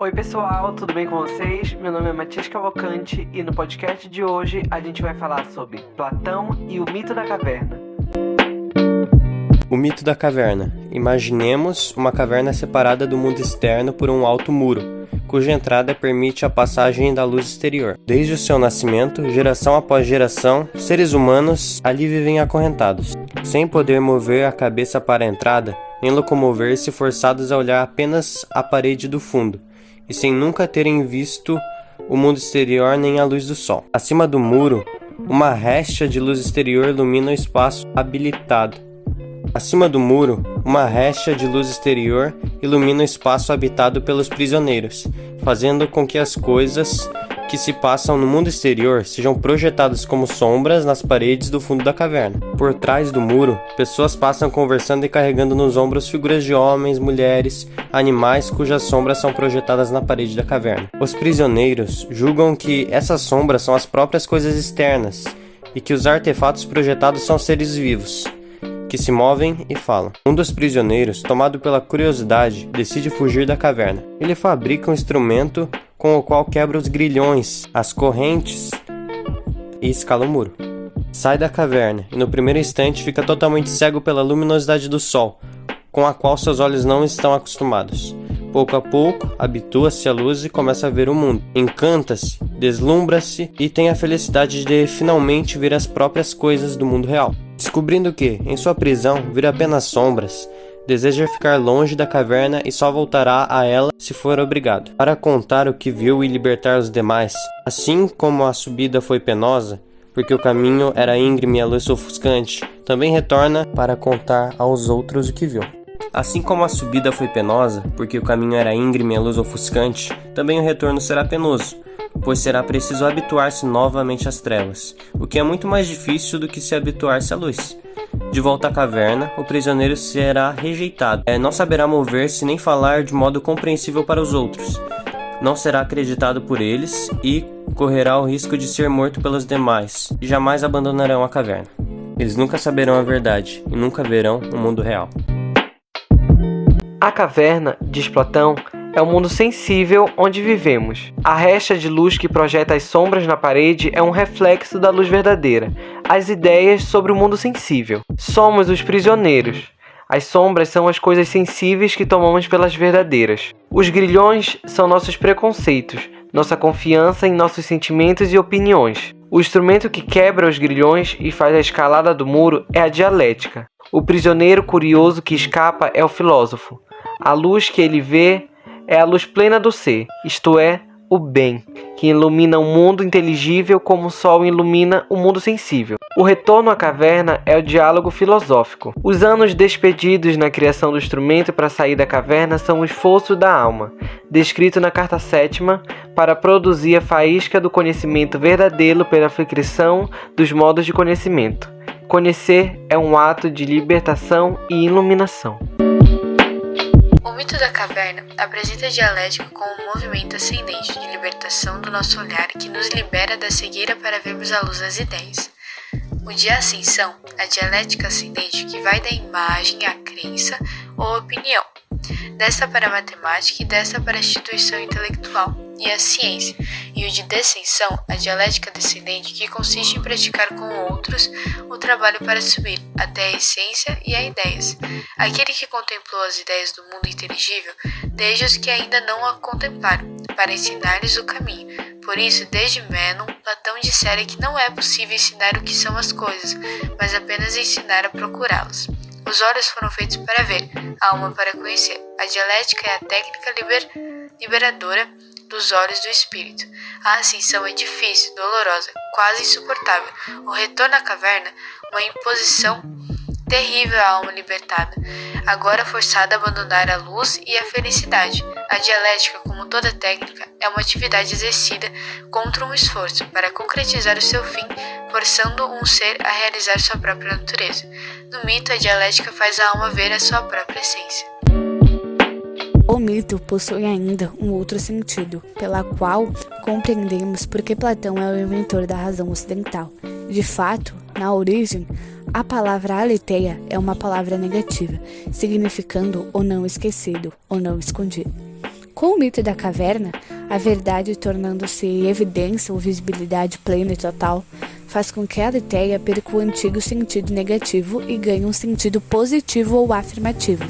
Oi pessoal, tudo bem com vocês? Meu nome é Matias Cavalcante e no podcast de hoje a gente vai falar sobre Platão e o mito da caverna. O mito da caverna. Imaginemos uma caverna separada do mundo externo por um alto muro, cuja entrada permite a passagem da luz exterior. Desde o seu nascimento, geração após geração, seres humanos ali vivem acorrentados, sem poder mover a cabeça para a entrada, nem locomover-se, forçados a olhar apenas a parede do fundo, e sem nunca terem visto o mundo exterior nem a luz do sol. Acima do muro, uma réstea de luz exterior ilumina o espaço habilitado. Acima do muro, uma réstea de luz exterior ilumina o espaço habitado pelos prisioneiros, fazendo com que as coisas que se passam no mundo exterior sejam projetadas como sombras nas paredes do fundo da caverna. Por trás do muro, pessoas passam conversando e carregando nos ombros figuras de homens, mulheres, animais cujas sombras são projetadas na parede da caverna. Os prisioneiros julgam que essas sombras são as próprias coisas externas e que os artefatos projetados são seres vivos, que se movem e falam. Um dos prisioneiros, tomado pela curiosidade, decide fugir da caverna. Ele fabrica um instrumento com o qual quebra os grilhões, as correntes e escala o muro. Sai da caverna e no primeiro instante fica totalmente cego pela luminosidade do sol, com a qual seus olhos não estão acostumados. Pouco a pouco, habitua-se à luz e começa a ver o mundo. Encanta-se, deslumbra-se e tem a felicidade de finalmente ver as próprias coisas do mundo real. Descobrindo que, em sua prisão, vira apenas sombras, deseja ficar longe da caverna e só voltará a ela se for obrigado, para contar o que viu e libertar os demais. Assim como a subida foi penosa, porque o caminho era íngreme e a luz ofuscante, também retorna para contar aos outros o que viu. Assim como a subida foi penosa, porque o caminho era íngreme e a luz ofuscante, também o retorno será penoso, pois será preciso habituar-se novamente às trevas, o que é muito mais difícil do que se habituar-se à luz. De volta à caverna, o prisioneiro será rejeitado, não saberá mover-se nem falar de modo compreensível para os outros, não será acreditado por eles e correrá o risco de ser morto pelos demais, e jamais abandonarão a caverna. Eles nunca saberão a verdade e nunca verão o mundo real. A caverna, diz Platão, é o mundo sensível onde vivemos. A réstea de luz que projeta as sombras na parede é um reflexo da luz verdadeira, as ideias sobre o mundo sensível. Somos os prisioneiros. As sombras são as coisas sensíveis que tomamos pelas verdadeiras. Os grilhões são nossos preconceitos, nossa confiança em nossos sentimentos e opiniões. O instrumento que quebra os grilhões e faz a escalada do muro é a dialética. O prisioneiro curioso que escapa é o filósofo. A luz que ele vê é a luz plena do ser, isto é, o bem, que ilumina o mundo inteligível como o sol ilumina o mundo sensível. O retorno à caverna é o diálogo filosófico. Os anos despedidos na criação do instrumento para sair da caverna são o esforço da alma, descrito na carta 7ª, para produzir a faísca do conhecimento verdadeiro pela fricção dos modos de conhecimento. Conhecer é um ato de libertação e iluminação. O mito da caverna apresenta a dialética como um movimento ascendente de libertação do nosso olhar que nos libera da cegueira para vermos a luz das ideias. O de ascensão, a dialética ascendente que vai da imagem à crença ou opinião, desta para a matemática e desta para a instituição intelectual e a ciência, e o de descensão, a dialética descendente que consiste em praticar com outros o trabalho para subir até a essência e a ideias. Aquele que contemplou as ideias do mundo inteligível, desde os que ainda não a contemplaram, para ensinar-lhes o caminho. Por isso, desde Mênon, Platão dissera que não é possível ensinar o que são as coisas, mas apenas ensinar a procurá-las. Os olhos foram feitos para ver, a alma para conhecer. A dialética é a técnica liberadora dos olhos do espírito. A ascensão é difícil, dolorosa, quase insuportável. O retorno à caverna, uma imposição terrível à alma libertada, agora forçada a abandonar a luz e a felicidade. A dialética, como toda técnica, é uma atividade exercida contra um esforço para concretizar o seu fim, forçando um ser a realizar sua própria natureza. No mito, a dialética faz a alma ver a sua própria essência. O mito possui ainda um outro sentido, pela qual compreendemos por que Platão é o inventor da razão ocidental. De fato, na origem, a palavra aletheia é uma palavra negativa, significando o não esquecido, ou não escondido. Com o mito da caverna, a verdade tornando-se evidência ou visibilidade plena e total, faz com que a ideia perca o antigo sentido negativo e ganhe um sentido positivo ou afirmativo,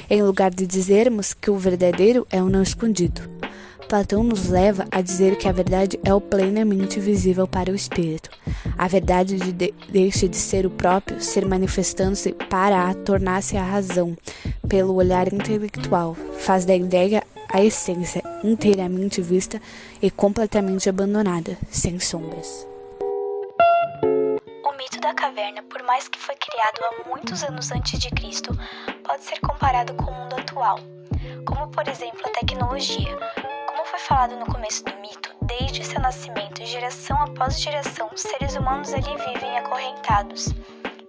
em lugar de dizermos que o verdadeiro é o não escondido. Platão nos leva a dizer que a verdade é o plenamente visível para o espírito. A verdade deixa de ser o próprio ser manifestando-se para tornar-se a razão, pelo olhar intelectual, faz da ideia a essência inteiramente vista e completamente abandonada, sem sombras. O mito da caverna, por mais que foi criado há muitos anos antes de Cristo, pode ser comparado com o mundo atual, como por exemplo a tecnologia. Como foi falado no começo do mito, desde seu nascimento, geração após geração, seres humanos ali vivem acorrentados.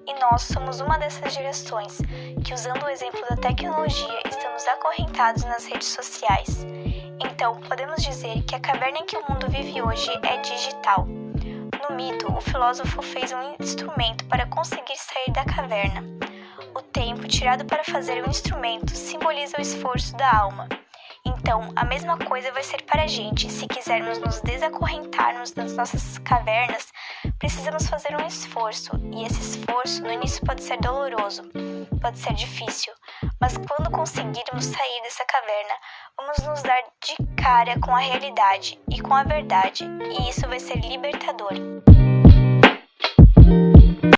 E nós somos uma dessas gerações que, usando o exemplo da tecnologia, estamos acorrentados nas redes sociais. Então, podemos dizer que a caverna em que o mundo vive hoje é digital. No mito, o filósofo fez um instrumento para conseguir sair da caverna. O tempo tirado para fazer um instrumento simboliza o esforço da alma. Então, a mesma coisa vai ser para a gente. Se quisermos nos desacorrentarmos das nossas cavernas, precisamos fazer um esforço. E esse esforço, no início, pode ser doloroso, pode ser difícil. Mas quando conseguirmos sair dessa caverna, vamos nos dar de cara com a realidade e com a verdade. E isso vai ser libertador.